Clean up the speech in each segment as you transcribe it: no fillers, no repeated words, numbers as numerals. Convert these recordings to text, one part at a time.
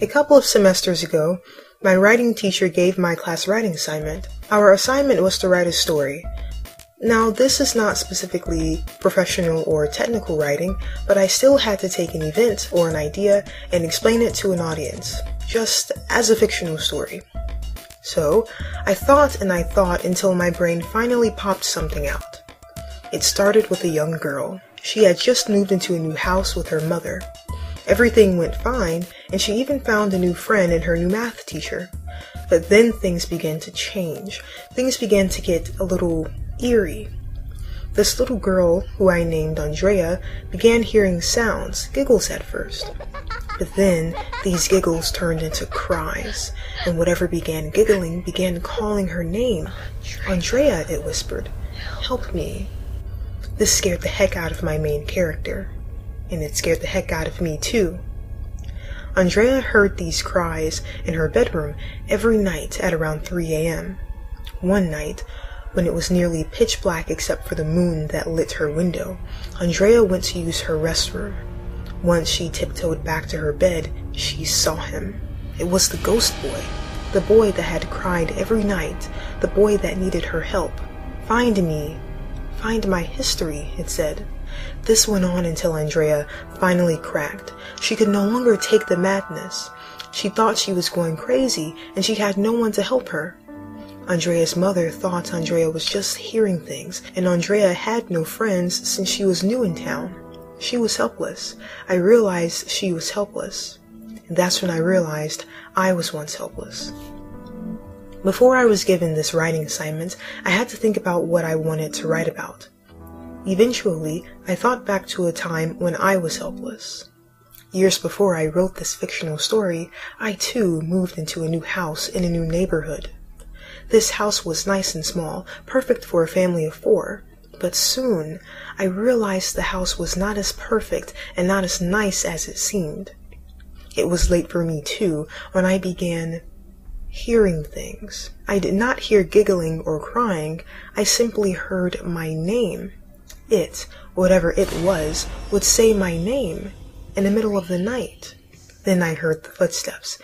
A couple of semesters ago, my writing teacher gave my class writing assignment. Our assignment was to write a story. Now, this is not specifically professional or technical writing, but I still had to take an event or an idea and explain it to an audience, just as a fictional story. So, I thought and I thought until my brain finally popped something out. It started with a young girl. She had just moved into a new house with her mother. Everything went fine, and she even found a new friend in her new math teacher. But then things began to change. Things began to get a little eerie. This little girl, who I named Andrea, began hearing sounds, giggles at first. But then, these giggles turned into cries, and whatever began giggling began calling her name. Andrea, it whispered. Help me. This scared the heck out of my main character. And it scared the heck out of me too. Andrea heard these cries in her bedroom every night at around 3 a.m. One night, when it was nearly pitch black except for the moon that lit her window, Andrea went to use her restroom. Once she tiptoed back to her bed, she saw him. It was the ghost boy. The boy that had cried every night. The boy that needed her help. Find me. Find my history, it said. This went on until Andrea finally cracked. She could no longer take the madness. She thought she was going crazy, and she had no one to help her. Andrea's mother thought Andrea was just hearing things, and Andrea had no friends since she was new in town. She was helpless. I realized she was helpless. And that's when I realized I was once helpless. Before I was given this writing assignment, I had to think about what I wanted to write about. Eventually, I thought back to a time when I was helpless. Years before I wrote this fictional story, I too moved into a new house in a new neighborhood. This house was nice and small, perfect for a family of 4, but soon I realized the house was not as perfect and not as nice as it seemed. It was late for me too when I began hearing things. I did not hear giggling or crying, I simply heard my name. It, whatever it was, would say my name in the middle of the night. Then I heard the footsteps.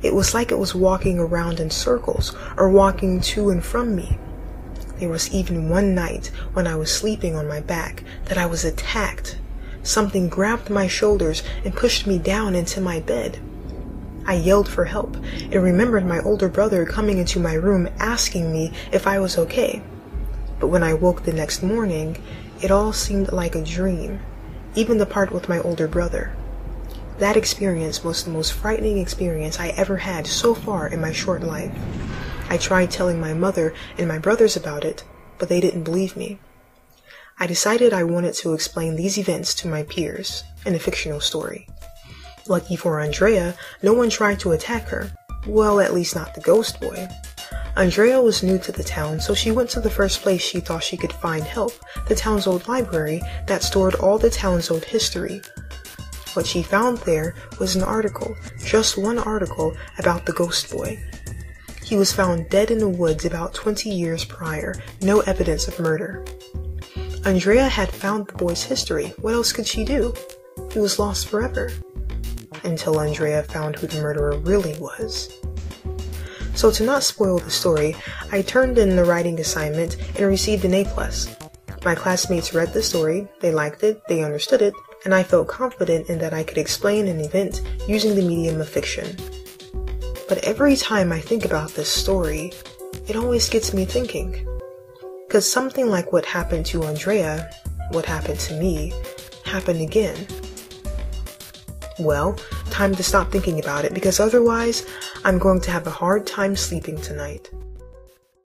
It was like it was walking around in circles or walking to and from me. There was even one night when I was sleeping on my back that I was attacked. Something grabbed my shoulders and pushed me down into my bed. I yelled for help and remembered my older brother coming into my room asking me if I was okay. But when I woke the next morning, it all seemed like a dream, even the part with my older brother. That experience was the most frightening experience I ever had so far in my short life. I tried telling my mother and my brothers about it, but they didn't believe me. I decided I wanted to explain these events to my peers in a fictional story. Lucky for Andrea, no one tried to attack her. Well, at least not the ghost boy. Andrea was new to the town, so she went to the first place she thought she could find help, the town's old library that stored all the town's old history. What she found there was an article, just one article, about the ghost boy. He was found dead in the woods about 20 years prior, no evidence of murder. Andrea had found the boy's history. What else could she do? He was lost forever. Until Andrea found who the murderer really was. So to not spoil the story, I turned in the writing assignment and received an A+. My classmates read the story, they liked it, they understood it, and I felt confident in that I could explain an event using the medium of fiction. But every time I think about this story, it always gets me thinking. 'Cause something like what happened to Andrea, what happened to me, happened again. Well, time to stop thinking about it, because otherwise, I'm going to have a hard time sleeping tonight.